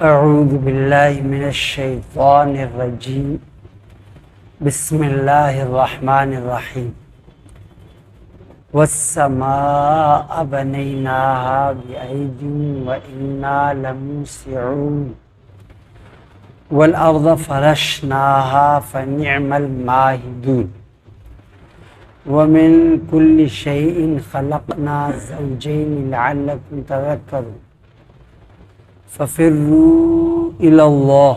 اعوذ باللہ من الشیطان الرجیم بسم اللہ الرحمن الرحیم والسماء بنیناها بأید وإنا لموسعون والأرض فرشناها فنعم الماهدون ومن كل شيء خلقنا زوجين لعلكم تذكرون ففروا إلى الله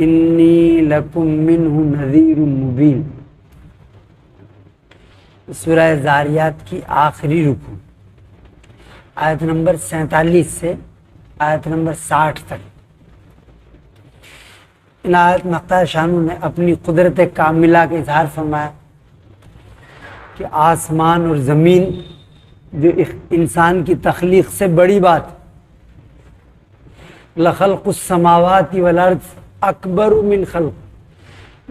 إني لكم منه نذير مبين۔ سورہ زاریات کی آخری رکوع آیت نمبر 47 سے آیت نمبر 60 تک۔ ان آیت میں خدا شانو نے اپنی قدرت کاملہ کا اظہار فرمایا کہ آسمان اور زمین جو انسان کی تخلیق سے بڑی بات، لخلق السماوات والارض اکبر من خلق،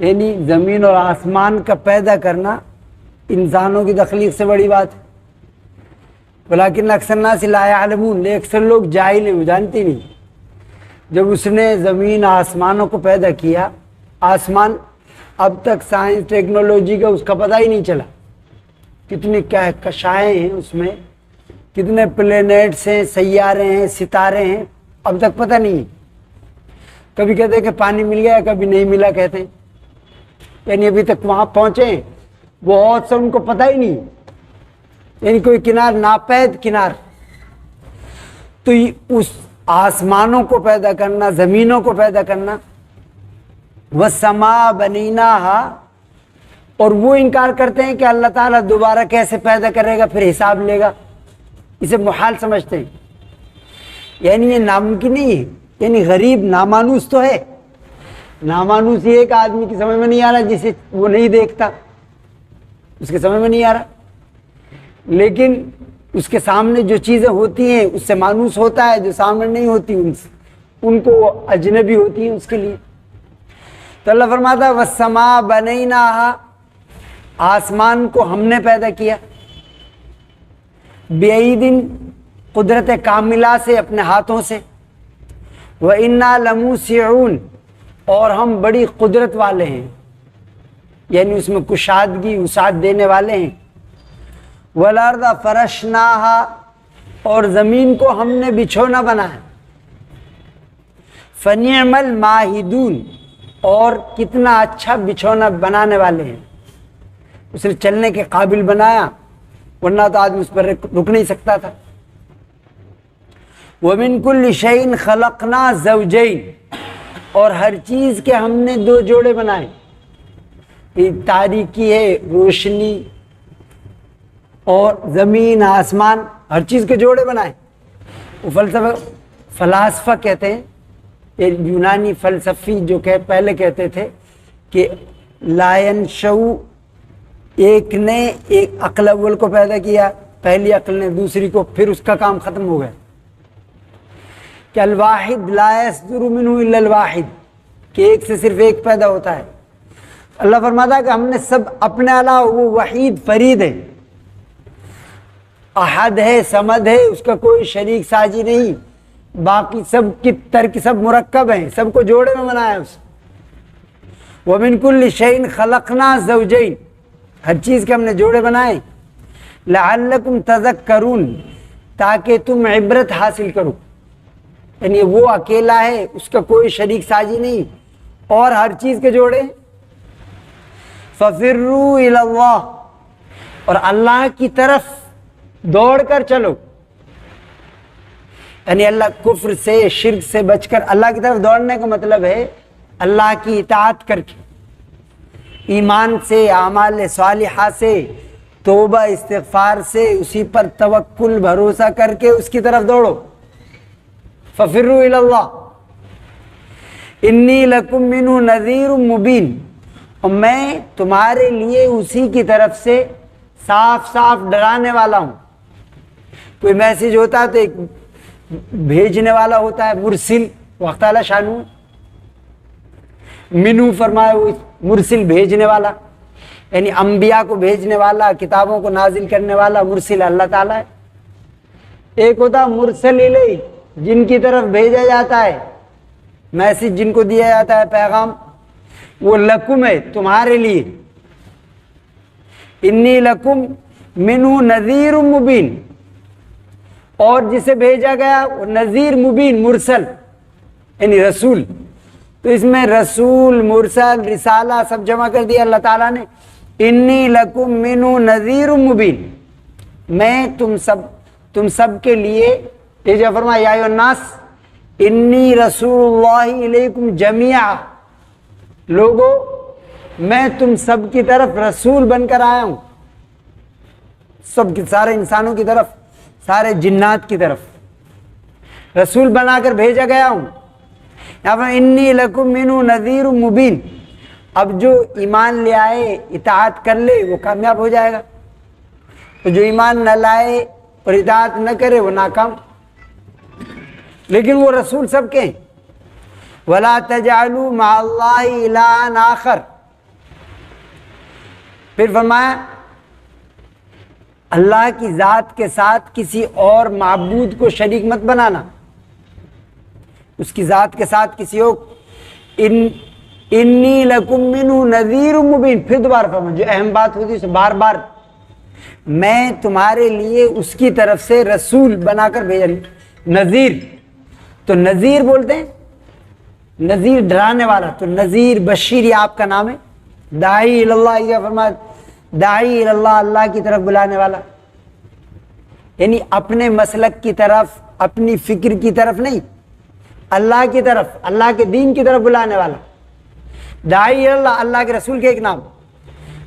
یعنی زمین اور آسمان کا پیدا کرنا انسانوں کی تخلیق سے بڑی بات ہے۔ ولیکن اکثر الناس لا یعلمون، لیکن اکثر لوگ جاہل ہیں، وہ جانتے نہیں۔ جب اس نے زمین آسمانوں کو پیدا کیا، آسمان اب تک سائنس ٹیکنالوجی کا اس کا پتہ ہی نہیں چلا، کتنی کیا کشائیں ہیں اس میں، کتنے پلینیٹس ہیں، سیارے ہیں، ستارے ہیں، اب تک پتہ نہیں۔ کبھی کہتے ہیں کہ پانی مل گیا، کبھی نہیں ملا کہتے ہیں، یعنی ابھی تک وہاں پہنچے ہیں بہت سے ان کو پتہ ہی نہیں، یعنی کوئی کنار ناپید کنار۔ تو اس آسمانوں کو پیدا کرنا، زمینوں کو پیدا کرنا، وَالسَّمَاءَ بَنَيْنَاهَا، اور وہ انکار کرتے ہیں کہ اللہ تعالیٰ دوبارہ کیسے پیدا کرے گا، پھر حساب لے گا، اسے محال سمجھتے ہیں، یعنی یہ ناممکن نہیں ہے، یعنی غریب نامانوس تو ہے۔ نامانوس یہ ایک آدمی کی سمجھ میں نہیں آ رہا جسے وہ نہیں دیکھتا، اس کے سمجھ میں نہیں آ رہا، لیکن اس کے سامنے جو چیزیں ہوتی ہیں اس سے مانوس ہوتا ہے، جو سامنے نہیں ہوتی ان کو وہ اجنبی ہوتی ہیں اس کے لیے۔ تو اللہ فرماتا ہے وَالسَّمَاءَ بَنَيْنَاهَا، آسمان کو ہم نے پیدا کیا، بِأَیْدٍ، قدرت کاملہ سے، اپنے ہاتھوں سے، وَإِنَّا لَمُوسِعُونَ، اور ہم بڑی قدرت والے ہیں، یعنی اس میں کشادگی وسعت دینے والے ہیں۔ وَالْأَرْضَ فَرَشْنَاهَا، اور زمین کو ہم نے بچھونا بنایا، فَنِعْمَ الْمَاهِدُونَ، اور کتنا اچھا بچھونا بنانے والے ہیں، اس نے چلنے کے قابل بنایا، ورنہ تو آدمی اس پر رک نہیں سکتا تھا۔ وَمِن كُلِّ شَيْءٍ خَلَقْنَا زَوْجَيْنِ، اور ہر چیز کے ہم نے دو جوڑے بنائے، ایک تاریکی ہے، روشنی، اور زمین آسمان، ہر چیز کے جوڑے بنائے۔ وہ فلاسفہ کہتے ہیں، یہ یونانی فلسفی جو کہ پہلے کہتے تھے کہ لا ينشأ، ایک نے ایک عقل اول کو پیدا کیا، پہلی عقل نے دوسری کو، پھر اس کا کام ختم ہو گیا، کہ الواحد لا يصدر منه الا الواحد، کہ ایک سے صرف ایک پیدا ہوتا ہے۔ اللہ فرماتا ہے کہ ہم نے سب اپنے علاوہ، وہ وحید فرید ہے، احد ہے، سمد ہے، اس کا کوئی شریک ساجی نہیں، باقی سب کی ترکیب سب مرکب ہیں، سب کو جوڑے میں بنایا اس۔ وَمِن كُلِّ شَيْءٍ خَلَقْنَا زَوْجَيْنِ، ہر چیز کے ہم نے جوڑے بنائے، لَعَلَّكُمْ تَذَكَّرُونَ، تاکہ تم عبرت حاصل کرو، یعنی وہ اکیلا ہے، اس کا کوئی شریک ساجی نہیں، اور ہر چیز کے جوڑے۔ فَفِرُّوا إِلَى اللَّهِ، اور اللہ کی طرف دوڑ کر چلو، یعنی اللہ کفر سے، شرک سے بچ کر اللہ کی طرف دوڑنے کا مطلب ہے اللہ کی اطاعت کر کے، ایمان سے، اعمال صالحہ سے، توبہ استغفار سے، اسی پر توکل بھروسہ کر کے اس کی طرف دوڑو۔ فَفِرُّوا إِلَى اللَّهِ إِنِّي لَكُم مِّنْهُ نَذِيرٌ مُّبِينٌ، اور میں تمہارے لیے اسی کی طرف سے صاف صاف ڈرانے والا ہوں۔ کوئی میسیج ہوتا ہے تو ایک بھیجنے والا ہوتا ہے، مرسل، وقت تعالی شانو منو فرمایا، وہ مرسل بھیجنے والا، یعنی انبیاء کو بھیجنے والا، کتابوں کو نازل کرنے والا مرسل اللہ تعالیٰ ہے۔ ایک ہوتا مرسل الیہ، جن کی طرف بھیجا جاتا ہے میسج، جن کو دیا جاتا ہے پیغام، وہ لکم ہے تمہارے لیے، انی لکم منہ نذیر مبین، اور جسے بھیجا گیا وہ نذیر مبین مرسل یعنی رسول. تو اس میں رسول، مرسل، رسالہ سب جمع کر دیا اللہ تعالیٰ نے. انی لکم منہ نذیر مبین، میں تم سب کے لیے، یہ جو فرمایا یا ایھا الناس انی رسول اللہ الیکم جمیعا، لوگو میں تم سب کی طرف رسول بن کر آیا ہوں، سب کی، سارے انسانوں کی طرف، سارے جنات کی طرف رسول بنا کر بھیجا گیا ہوں. یہاں پر انی لکم منہ نذیر مبین. اب جو ایمان لے آئے، اطاعت کر لے، وہ کامیاب ہو جائے گا، تو جو ایمان نہ لائے اور اطاعت نہ کرے وہ ناکام. لیکن وہ رسول سب کے ہیں. وَلَا تَجْعَلُوا مَعَ اللَّهِ إِلَٰهًا آخر. پھر فرمایا اللہ کی ذات کے ساتھ کسی اور معبود کو شریک مت بنانا، اس کی ذات کے ساتھ کسی اور. انی لکم منہ نذیر مبین. پھر دوبارہ فرمایا، جو اہم بات ہوتی ہے اسے بار بار، میں تمہارے لیے اس کی طرف سے رسول بنا کر بھیجا. نذیر تو نذیر بولتے ہیں، نذیر ڈرانے والا، تو نذیر بشیر یہ آپ کا نام ہے. داعی اللہ، یہ فرمایا داعی اللہ، اللہ کی طرف بلانے والا، یعنی اپنے مسلک کی طرف، اپنی فکر کی طرف نہیں، اللہ کی طرف، اللہ کے دین کی طرف بلانے والا. داعی اللہ، اللہ کے رسول کے ایک نام.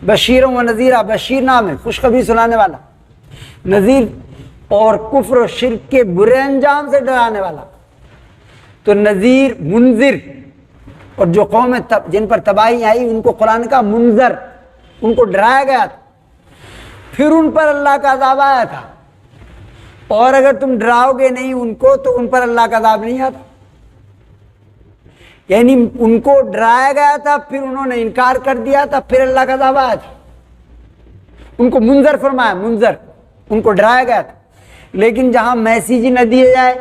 بشیر و نذیرہ، بشیر نام ہے خوشخبری سنانے والا، نذیر اور کفر و شرک کے برے انجام سے ڈرانے والا. تو نذیر منذر، اور جو قوم جن پر تباہی آئی ان کو قرآن کا منذر، ان کو ڈرایا گیا تھا، پھر ان پر اللہ کا عذاب آیا تھا. اور اگر تم ڈراؤ گے نہیں ان کو تو ان پر اللہ کا عذاب نہیں آتا. یعنی ان کو ڈرایا گیا تھا، پھر انہوں نے انکار کر دیا تھا، پھر اللہ کا عذاب آیا تھا. ان کو منذر فرمایا، منذر، ان کو ڈرایا گیا تھا. لیکن جہاں میسیج نہ دیے جائے،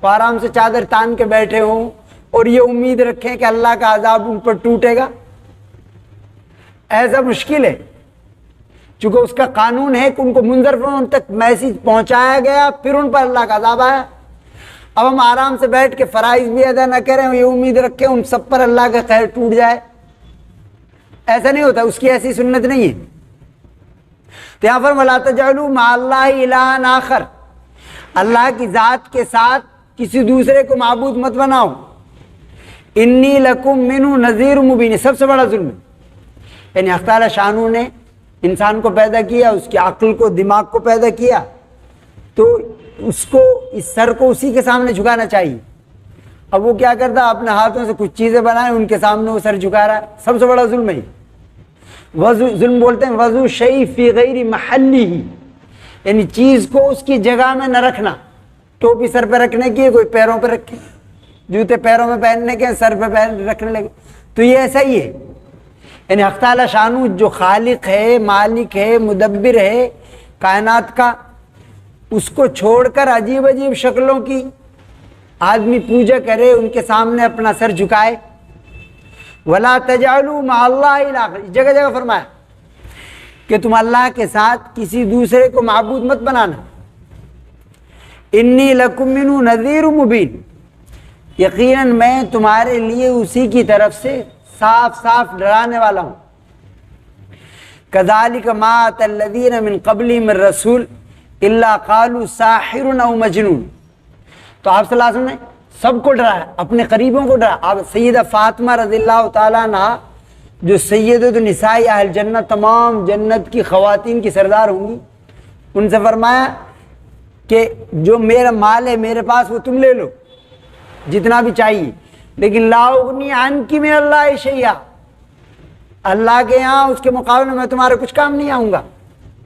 وہ آرام سے چادر تان کے بیٹھے ہوں اور یہ امید رکھیں کہ اللہ کا عذاب ان پر ٹوٹے گا، ایسا مشکل ہے. چونکہ اس کا قانون ہے کہ ان کو منذر فرمایا، ان تک میسیج پہنچایا گیا، پھر ان پر اللہ کا عذاب آیا. اب ہم آرام سے بیٹھ کے فرائض بھی ادا نہ کریں، یہ امید رکھیں ان سب پر اللہ کا خیر ٹوٹ جائے، ایسا نہیں ہوتا، اس کی ایسی سنت نہیں ہے. تو یہاں پر وَلَا تَجْعَلُوا مَعَ اللَّهِ إِلَٰهًا آخر، اللہ کی ذات کے ساتھ کسی دوسرے کو معبود مت بناؤ. انی لکم منہ نذیر مبین، سب سے بڑا ظلم ہے. یعنی حق تعالی شانہ نے انسان کو پیدا کیا، اس کی عقل کو، دماغ کو پیدا کیا، تو اس کو، اس سر کو اسی کے سامنے جھکانا چاہیے. اب وہ کیا کرتا، اپنے ہاتھوں سے کچھ چیزیں بنائیں، ان کے سامنے وہ سر جھکا رہا ہے. سب سے بڑا ظلم ہے. ظلم بولتے ہیں وضع شیء فی غیر محلہ، یعنی چیز کو اس کی جگہ میں نہ رکھنا. ٹوپی سر پہ رکھنے کی ہے، کوئی پیروں پہ رکھے، جوتے پیروں میں پہننے کے سر پہ رکھنے لگے، تو یہ ایسا ہی ہے. یعنی حق تعالی شانہ جو خالق ہے، مالک ہے، مدبر ہے کائنات کا، اس کو چھوڑ کر عجیب عجیب شکلوں کی آدمی پوجا کرے، ان کے سامنے اپنا سر جھکائے. وَلَا تَجْعَلُوا مَعَ اللَّهِ إِلَٰهًا، جگہ جگہ فرمایا کہ تم اللہ کے ساتھ کسی دوسرے کو معبود مت بنانا. انی لکم منہ نذیر مبین، یقیناً میں تمہارے لیے اسی کی طرف سے صاف صاف ڈرانے والا ہوں. کذالک ما أتی الذین من قبلہم من رسول الا قالوا ساحر او مجنون. تو آپ صلی اللہ علیہ وسلم نے سب کو ڈرایا، اپنے قریبوں کو ڈرایا. آپ سیدہ فاطمہ رضی اللہ تعالیٰ عنہ جو سیدۃ النساء اہل جنت، تمام جنت کی خواتین کی سردار ہوں گی، ان سے فرمایا کہ جو میرا مال ہے میرے پاس وہ تم لے لو جتنا بھی چاہیے، لیکن لا اغنی عنک من اللہ شیئا، اللہ کے یہاں اس کے مقابلے میں تمہارے کچھ کام نہیں آؤں گا.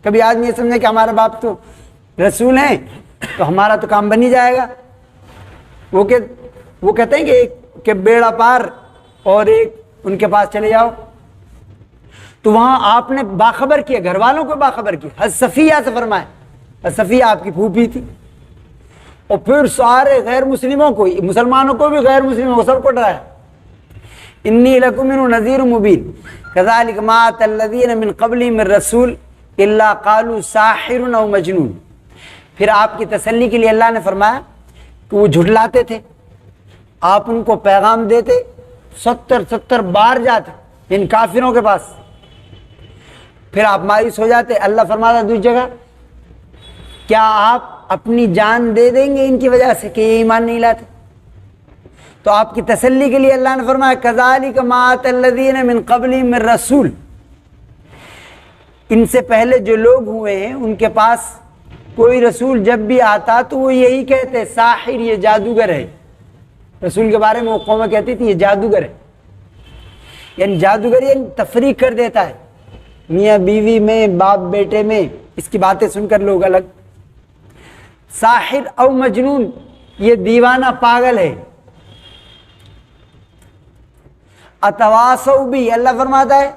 کبھی آدمی یہ سمجھے کہ ہمارا باپ تو رسول ہیں تو ہمارا تو کام بن ہی جائے گا. وہ کہتے ہیں کہ بیڑا پار اور ایک ان کے پاس چلے جاؤ. تو وہاں آپ نے باخبر کیا، گھر والوں کو باخبر کیا. حضرت صفیہ سے فرمایا، حضرت صفیہ آپ کی پھوپھی تھی، اور پھر سارے غیر مسلموں کو، مسلمانوں کو بھی غیر مسلموں کو سب کو ڈرایا، انی لکم منہ نذیر مبین کذالک ما اتى الذین من قبلہم من رسول الا قالوا ساحر او مجنون۔ پھر آپ کی تسلی کے لیے اللہ نے فرمایا کہ وہ جھٹلاتے تھے، آپ ان کو پیغام دیتے، 70 بار جاتے ان کافروں کے پاس، پھر آپ مایوس ہو جاتے۔ اللہ فرماتا دوسری جگہ کیا آپ اپنی جان دے دیں گے ان کی وجہ سے کہ یہ ایمان نہیں لاتے؟ تو آپ کی تسلی کے لیے اللہ نے فرمایا کذالک ما اتى الذین من قبلہم من رسول، ان سے پہلے جو لوگ ہوئے ہیں ان کے پاس کوئی رسول جب بھی آتا تو وہ یہی کہتے ساحر، یہ جادوگر ہے۔ رسول کے بارے میں وہ قوم کہتی تھی یہ جادوگر ہے، یعنی جادوگر یعنی تفریق کر دیتا ہے میاں بیوی میں، باپ بیٹے میں، اس کی باتیں سن کر لوگ الگ۔ ساحر او مجنون، یہ دیوانہ پاگل ہے۔ اتواصوا بھی، اللہ فرماتا ہے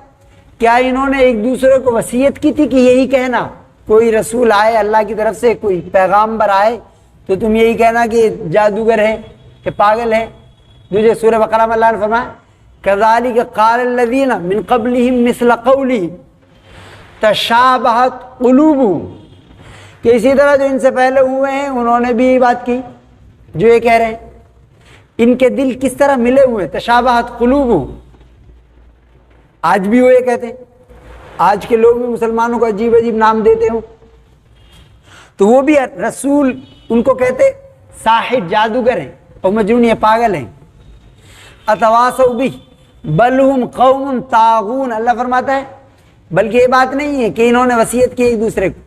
کیا انہوں نے ایک دوسرے کو وصیت کی تھی کہ یہی کہنا، کوئی رسول آئے اللہ کی طرف سے، کوئی پیغامبر آئے تو تم یہی کہنا کہ یہ جادوگر ہے، کہ پاگل ہے۔ دوسرے سورہ بقرہ میں اللہ نے فرمایا کذالک قال الذین من قبلہم مثل قولہم تشابہت قلوبہم، کہ اسی طرح جو ان سے پہلے ہوئے ہیں انہوں نے بھی یہی بات کی جو یہ کہہ رہے ہیں، ان کے دل کس طرح ملے ہوئے ہیں، تشابہت قلوبہم۔ آج بھی وہ یہ کہتے ہیں، آج کے لوگ بھی مسلمانوں کو عجیب عجیب نام دیتے ہوں، تو وہ بھی رسول ان کو کہتے ساحر، جادوگر ہیں، اور مجنون، یہ پاگل ہیں۔ اتواصوا بھی بل ہم قوم طاغون، اللہ فرماتا ہے بلکہ یہ بات نہیں ہے کہ انہوں نے وصیت کی ایک دوسرے کو،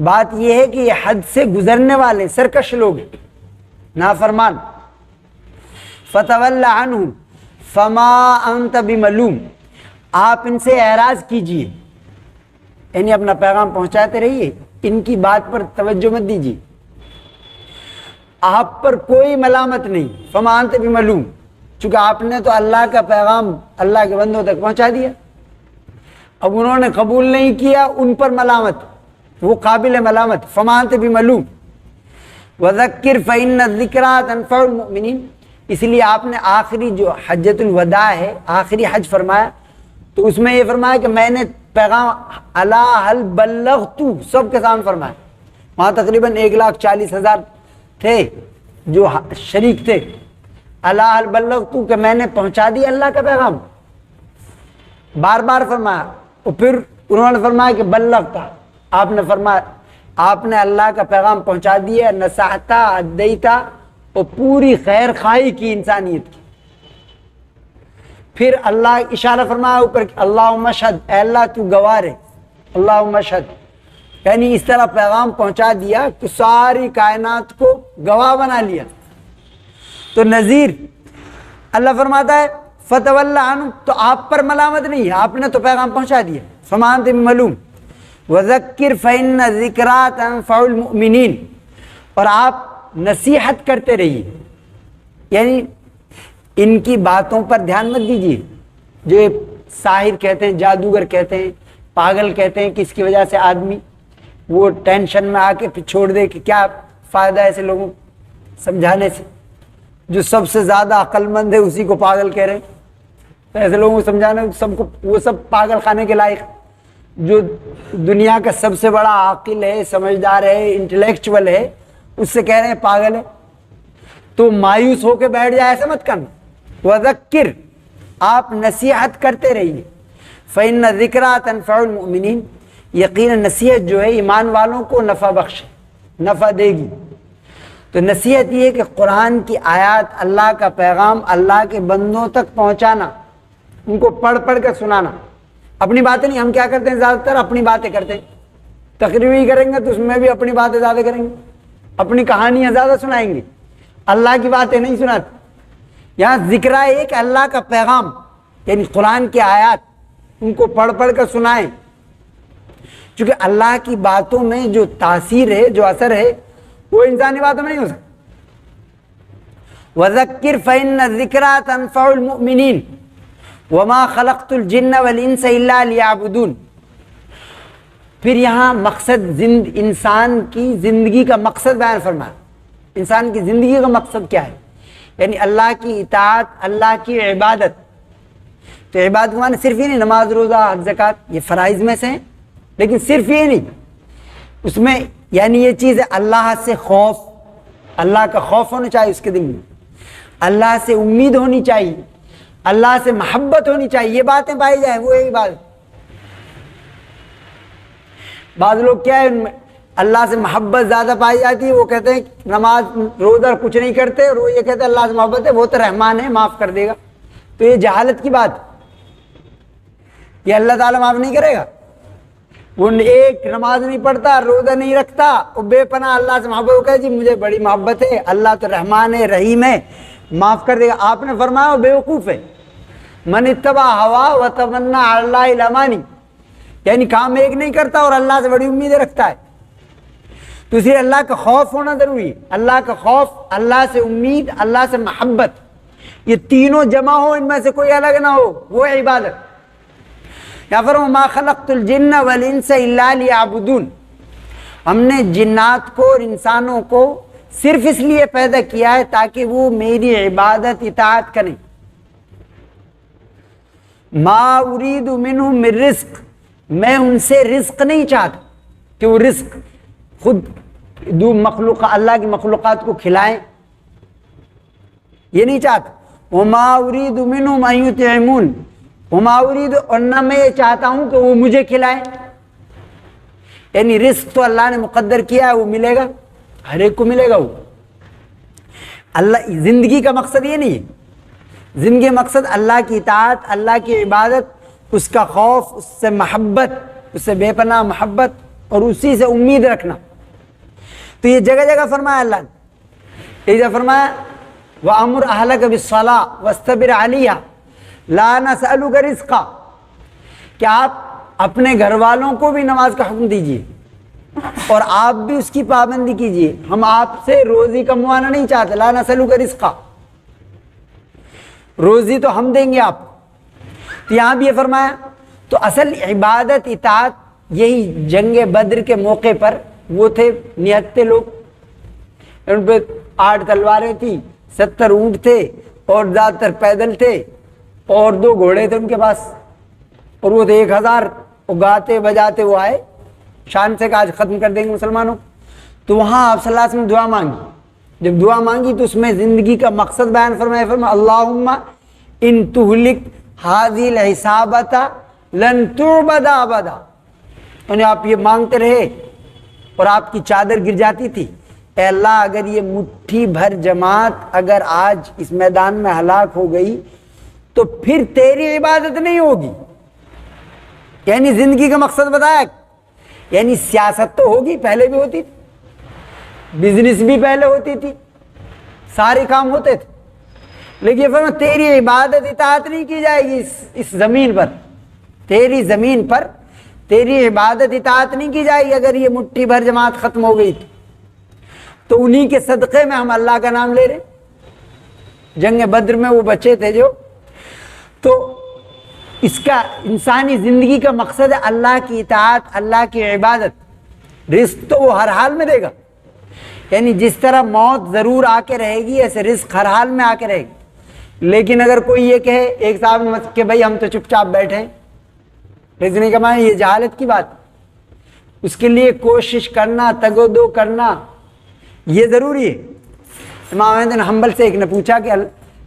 بات یہ ہے کہ یہ حد سے گزرنے والے سرکش لوگ ہیں، نافرمان۔ فتول عنہم فما انت بملوم، آپ ان سے اعراض کیجئے، یعنی اپنا پیغام پہنچاتے رہیے، ان کی بات پر توجہ مت دیجیے، آپ پر کوئی ملامت نہیں۔ فما انت بملوم، چونکہ آپ نے تو اللہ کا پیغام اللہ کے بندوں تک پہنچا دیا، اب انہوں نے قبول نہیں کیا، ان پر ملامت، وہ قابل ملامت۔ فما انت بملوم وذکر فإن الذکریٰ تنفع المؤمنین، اس لیے آپ نے آخری جو حجۃ الوداع ہے، آخری حج فرمایا تو اس میں یہ فرمایا کہ میں نے پیغام الا هل بلغت سب کے سامنے فرمایا، وہاں تقریباً 1,40,000 تھے جو شریک تھے، الا هل بلغت کہ میں نے پہنچا دیا اللہ کا پیغام، بار بار فرمایا، اور پھر انہوں نے فرمایا کہ بلغتا، آپ نے فرمایا آپ نے اللہ کا پیغام پہنچا دیا، نصحتا ادیتا، اور پوری خیر خواہی کی انسانیت کی۔ پھر اللہ اشارہ فرمایا اوپر، اللہم اشہد، اے اللہ تو گواہ ہے، اللہم اشہد، یعنی اس طرح پیغام پہنچا دیا کہ ساری کائنات کو گواہ بنا لیا۔ تو نذیر، اللہ فرماتا ہے فتول عنہم، تو آپ پر ملامت نہیں ہے، آپ نے تو پیغام پہنچا دیا۔ فما انت بملوم وذکر فإن الذکریٰ تنفع المؤمنین، اور آپ نصیحت کرتے رہیے، یعنی ان کی باتوں پر دھیان مت دیجیے جو یہ ساحر کہتے ہیں، جادوگر کہتے ہیں، پاگل کہتے ہیں، کہ اس کی وجہ سے آدمی وہ ٹینشن میں آ کے پھر چھوڑ دے، کہ کیا فائدہ ایسے لوگوں کو سمجھانے سے، جو سب سے زیادہ عقل مند ہے اسی کو پاگل کہہ رہے ہیں، تو ایسے لوگوں کو سمجھانا سب کو، وہ سب پاگل خانے کے لائق، جو دنیا کا سب سے بڑا عاقل ہے، سمجھدار ہے، انٹلیکچوئل ہے، اس سے کہہ رہے ہیں پاگل ہے، تو مایوس ہو کے بیٹھ جائے، ایسا مت کرنا۔ وذکر، آپ نصیحت کرتے رہیے، فإن الذکریٰ تنفع المؤمنین، یقیناً نصیحت جو ہے ایمان والوں کو نفع بخش، نفع دے گی۔ تو نصیحت یہ ہے کہ قرآن کی آیات، اللہ کا پیغام اللہ کے بندوں تک پہنچانا، ان کو پڑھ پڑھ کر سنانا، اپنی باتیں نہیں۔ ہم کیا کرتے ہیں زیادہ تر اپنی باتیں کرتے ہیں، تقریر کریں گے تو اس میں بھی اپنی باتیں زیادہ کریں گے، اپنی کہانیاں زیادہ سنائیں گے، اللہ کی باتیں نہیں سناتے۔ یہاں ذکر ہے کہ اللہ کا پیغام یعنی قرآن کی آیات ان کو پڑھ پڑھ کر سنائیں، چونکہ اللہ کی باتوں میں جو تاثیر ہے، جو اثر ہے، وہ انسانی باتوں میں نہیں ہو سکتا۔ وَذَكِّرْ فَإِنَّ الذِّكْرَىٰ تَنفَعُ الْمُؤْمِنِينَ وَمَا خَلَقْتُ الْجِنَّ وَالْإِنسَ إِلَّا لِيَعْبُدُونَ۔ پھر یہاں مقصد انسان کی زندگی کا مقصد بیان فرمایا، انسان کی زندگی کا مقصد کیا ہے؟ یعنی اللہ کی اطاعت، اللہ کی عبادت. تو عبادت مانے صرف یہ نہیں نماز روزہ حج زکوٰۃ، یہ فرائض میں سے ہیں، لیکن صرف یہ نہیں، اس میں یعنی یہ چیز ہے اللہ سے خوف، اللہ کا خوف ہونا چاہیے اس کے دل میں، اللہ سے امید ہونی چاہیے، اللہ سے محبت ہونی چاہیے، یہ باتیں پائی جائیں وہ یہی بات. بعض لوگ کیا ہے ان میں اللہ سے محبت زیادہ پائی جاتی ہے، وہ کہتے ہیں نماز روزہ کچھ نہیں کرتے اور وہ یہ کہتے ہیں اللہ سے محبت ہے، وہ تو رحمان ہے معاف کر دے گا. تو یہ جہالت کی بات، یہ اللہ تعالیٰ معاف نہیں کرے گا. وہ ایک نماز نہیں پڑھتا، روزہ نہیں رکھتا، وہ بے پناہ اللہ سے محبت، وہ کہے جی مجھے بڑی محبت ہے، اللہ تو رحمان ہے رحیم ہے معاف کر دے گا. آپ نے فرمایا وہ بیوقوف ہے. من اتبع ہوا وتمنا علی اللہ الامانی، یعنی کام ایک نہیں کرتا اور اللہ سے بڑی امیدیں رکھتا ہے. تو اس لیے اللہ کا خوف ہونا ضروری ہے. اللہ کا خوف، اللہ سے امید، اللہ سے محبت، یہ تینوں جمع ہو، ان میں سے کوئی الگ نہ ہو، وہ ہے عبادت. یا پھر ما خلقت الجن والانس الا لیعبدون، ہم نے جنات کو اور انسانوں کو صرف اس لیے پیدا کیا ہے تاکہ وہ میری عبادت اطاعت کریں. ما ارید منہم من رزق، میں ان سے رزق نہیں چاہتا کہ وہ رزق خود دو مخلوق اللہ کی مخلوقات کو کھلائیں، یہ نہیں چاہتا. وما ارید منہم ان یطعمون، وما ارید، اور نہ میں یہ چاہتا ہوں کہ وہ مجھے کھلائیں. یعنی رزق تو اللہ نے مقدر کیا ہے، وہ ملے گا، ہر ایک کو ملے گا. وہ اللہ زندگی کا مقصد یہ نہیں ہے. زندگی کا مقصد اللہ کی اطاعت، اللہ کی عبادت، اس کا خوف، اس سے محبت، اس سے بے پناہ محبت اور اسی سے امید رکھنا. تو یہ جگہ جگہ فرمایا اللہ نے. ایک جگہ فرمایا وَأَمُرْ أَهْلَكَ بِالصَّلَاةِ وَاسْتَبِرْ عَلَيْهَا لَا نَسْأَلُكَ رِزْقًا، کہ آپ اپنے گھر والوں کو بھی نماز کا حکم دیجیے اور آپ بھی اس کی پابندی کیجیے. ہم آپ سے روزی کموانا نہیں چاہتے. لا نسألک رزقا، روزی تو ہم دیں گے آپ. تو یہاں بھی یہ فرمایا. تو اصل عبادت اطاعت یہی جنگ بدر کے موقع پر وہ تھے نہتے لوگ، ان پہ 8 تلواریں تھیں، 70 اونٹ تھے اور زیادہ تر پیدل تھے اور 2 گھوڑے تھے ان کے پاس، اور وہ تھے 1000. وہ گاتے بجاتے وہ آئے شان سے کہا آج ختم کر دیں گے مسلمانوں. تو وہاں آپ صلی اللہ علیہ وسلم دعا مانگی. جب دعا مانگی تو اس میں زندگی کا مقصد بیان فرمایا، اللہم ان تہلک ھذی العصابۃ لن تعبد ابدا. یعنی آپ یہ مانگتے رہے اور آپ کی چادر گر جاتی تھی، اے اللہ اگر یہ مٹھی بھر جماعت اگر آج اس میدان میں ہلاک ہو گئی تو پھر تیری عبادت نہیں ہوگی. یعنی زندگی کا مقصد بتایا. یعنی سیاست تو ہوگی، پہلے بھی ہوتی تھی، بزنس بھی پہلے ہوتی تھی، سارے کام ہوتے تھے، لیکن یہ فرمایا تیری عبادت اطاعت نہیں کی جائے گی اس زمین پر. تیری زمین پر تیری عبادت اطاعت نہیں کی جائے گی اگر یہ مٹھی بھر جماعت ختم ہو گئی تو انہی کے صدقے میں ہم اللہ کا نام لے رہے. جنگ بدر میں وہ بچے تھے جو. تو اس کا انسانی زندگی کا مقصد ہے اللہ کی اطاعت، اللہ کی عبادت. رزق تو وہ ہر حال میں دے گا، یعنی جس طرح موت ضرور آ کے رہے گی ایسے رزق ہر حال میں آ کے رہے گی. لیکن اگر کوئی یہ کہے ایک صاحب نے کہ بھائی ہم تو چپ چاپ بیٹھے ہیں، رزق نہیں کمائیں، یہ جہالت کی بات. اس کے لیے کوشش کرنا، تگ و دو کرنا یہ ضروری ہے. امام احمد بن حنبل سے ایک نے پوچھا کہ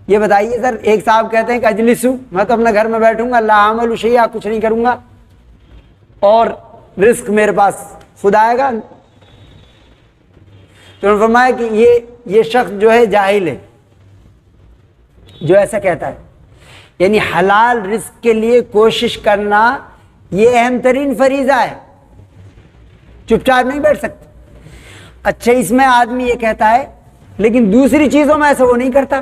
یہ بتائیے سر، ایک صاحب کہتے ہیں کہ اجلسو، میں تو اپنے گھر میں بیٹھوں گا، لا اعمل شیئا، کچھ نہیں کروں گا اور رزق میرے پاس خود آئے گا. تو انہوں نے فرمایا کہ یہ شخص جو ہے جاہل ہے جو ایسا کہتا ہے. یعنی حلال رزق کے لیے کوشش کرنا یہ اہم ترین فریضہ ہے، چپ چاپ نہیں بیٹھ سکتے. اچھا اس میں آدمی یہ کہتا ہے لیکن دوسری چیزوں میں ایسا وہ نہیں کرتا.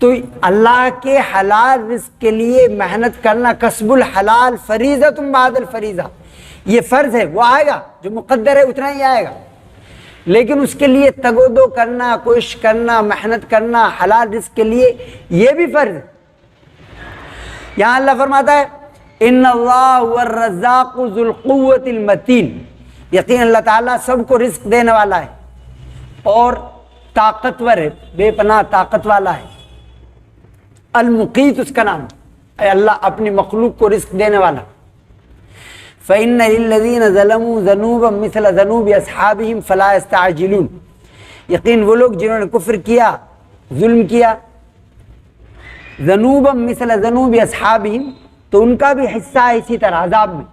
تو اللہ کے حلال رزق کے لیے محنت کرنا، کسب الحلال فریضۃ بعد الفریضہ، یہ فرض ہے، وہ آئے گا جو مقدر ہے اتنا ہی آئے گا. لیکن اس کے لیے تگ و دو کرنا، کوشش کرنا، محنت کرنا حلال رزق کے لیے یہ بھی فرض ہے. یہاں اللہ فرماتا ہے ان اللہ هو الرزاق ذو القوۃ المتین، یقین اللہ تعالیٰ سب کو رزق دینے والا ہے اور طاقتور ہے، بے پناہ طاقت والا ہے۔ المقیت اس کا نام، اے اللہ اپنی مخلوق کو رزق دینے والا۔ فَإِنَّ لِلَّذِينَ ظَلَمُوا ذَنُوبًا مِثْلَ ذَنُوبِ أَصْحَابِهِمْ فَلَا يَسْتَعْجِلُونَ، یقین وہ لوگ جنہوں نے کفر کیا، ظلم کیا، ذنوبًا مثل ذنوب اصحابہم، تو ان کا بھی حصہ ہے اسی طرح عذاب میں،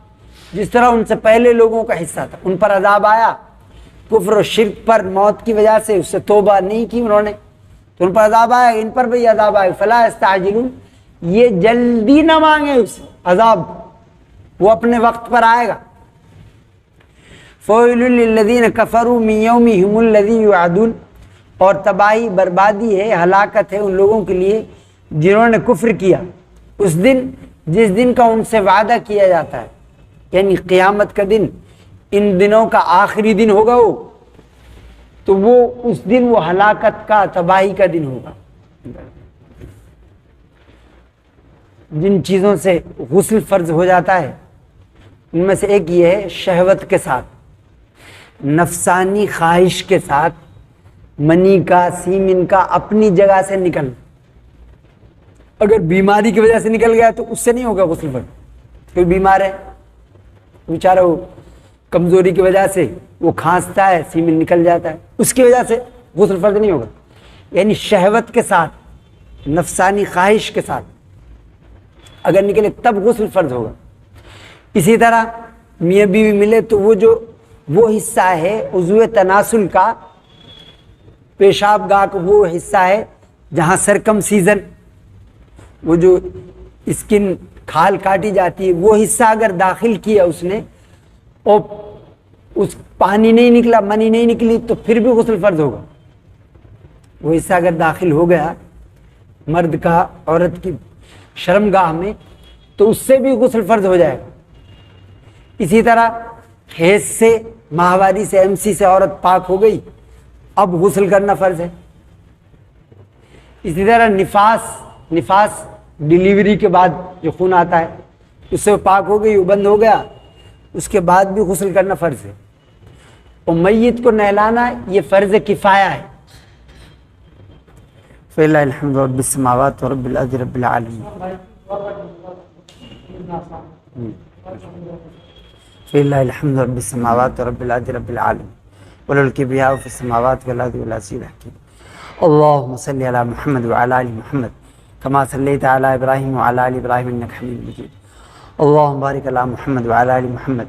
جس طرح ان سے پہلے لوگوں کا حصہ تھا۔ ان پر عذاب آیا کفر و شرک پر موت کی وجہ سے، اس سے توبہ نہیں کی انہوں نے، تو ان پر عذاب آیا، ان پر بھی عذاب آئے۔ فلا یستعجلون، یہ جلدی نہ مانگے اس عذاب، وہ اپنے وقت پر آئے گا۔ فویل للذین کفروا من یومہم الذی یوعدون، اور تباہی بربادی ہے، ہلاکت ہے ان لوگوں کے لیے جنہوں نے کفر کیا اس دن جس دن کا ان سے وعدہ کیا جاتا ہے، یعنی قیامت کا دن، ان دنوں کا آخری دن ہوگا وہ، تو وہ اس دن وہ ہلاکت کا، تباہی کا دن ہوگا۔ جن چیزوں سے غسل فرض ہو جاتا ہے ان میں سے ایک یہ ہے شہوت کے ساتھ، نفسانی خواہش کے ساتھ منی کا، سیمن کا اپنی جگہ سے نکل، اگر بیماری کی وجہ سے نکل گیا تو اس سے نہیں ہوگا غسل فرض۔ کوئی بیمار ہے بیچارہ، وہ کمزوری کی وجہ سے وہ کھانستا ہے، سیمن نکل جاتا ہے، اس کی وجہ سے غسل فرض نہیں ہوگا۔ یعنی شہوت کے ساتھ، نفسانی خواہش کے ساتھ اگر نکلے تب غسل فرض ہوگا۔ اسی طرح میاں بیوی ملے تو وہ حصہ ہے عضو تناسل کا، پیشاب گاہ کا وہ حصہ ہے جہاں سرکم سیزن، وہ جو اسکن کھال کاٹی جاتی ہے، وہ حصہ اگر داخل کیا اس نے اور اس پانی نہیں نکلا، منی نہیں نکلی، تو پھر بھی غسل فرض ہوگا۔ وہ حصہ اگر داخل ہو گیا مرد کا عورت کی شرمگاہ میں تو اس سے بھی غسل فرض ہو جائے گا۔ اسی طرح حیض سے، ماہواری سے، MC سے عورت پاک ہو گئی، اب غسل کرنا فرض ہے۔ اسی طرح نفاس ڈیلیوری کے بعد جو خون آتا ہے اس سے وہ پاک ہو گئی، وہ بند ہو گیا، اس کے بعد بھی غسل کرنا فرض ہے۔ اور میت کو نہلانا یہ فرض کفایہ ہے۔ فللہ الحمد رب السماوات و رب الارض رب العالمین، فللہ الحمد رب السماوات و رب الارض رب العالمین وله الكبرياء في السماوات والارض والعزيز الحكيم۔ اللهم صل على محمد وعلى ال محمد كما صليت على ابراهيم وعلى ال ابراهيم انك حميد مجيد۔ اللهم بارك على محمد وعلى ال محمد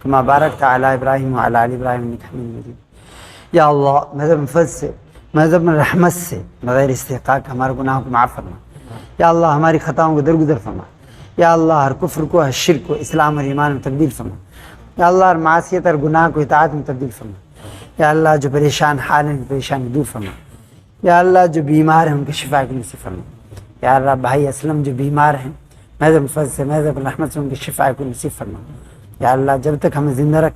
كما باركت على ابراهيم وعلى ال ابراهيم انك حميد مجيد۔ یا اللہ مہذب فضل سے، مہذب رحمت سے، بغیر استحقاق ہمارے گناہوں کو معاف فرما۔ یا اللہ ہماری خطاؤں کو درگزر فرما۔ یا اللہ ہر کفر کو، ہر شرک کو اسلام اور ایمان میں تبدیل فرما۔ یا اللہ ہر معصیت اور گناہ کو اطاعت میں تبدیل فرما۔ یا اللہ جو پریشان حال ہیں پریشانی دور فرما۔ یا اللہ جو بیمار ہیں ان کے شفا کی نصیب فرما۔ یا اللہ بھائی اسلم جو بیمار ہیں مہذب فضل سے، مہذب رحمت سے ان کی شفا کو نصیب فرما۔ یا اللہ جب تک ہمیں زندہ رکھ،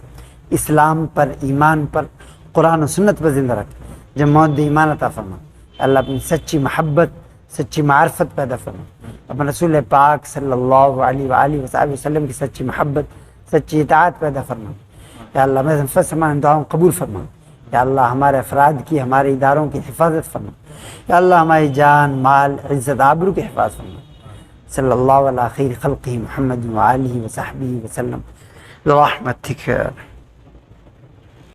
اسلام پر، ایمان پر، قرآن و سنت پر زندہ رکھ، جب موت دے ایمان عطا فرما۔ یا اللہ اپنی سچی محبت، سچی معرفت پیدا فرما، اپنے رسول پاک صلی اللہ علیہ وآلہ وسلم کی سچی محبت، سچی اطاعت پیدا فرما۔ یا اللہ میں ہماری دعاؤں قبول فرما۔ یا اللہ ہمارے افراد کی، ہمارے اداروں کی حفاظت فرما۔ یا اللہ ہماری جان، مال، عزت، آبرو کی حفاظت فرما۔ صلی اللہ علیہ خیر خلقہ محمد وآلہ وصحبہ وسلم برحمتک۔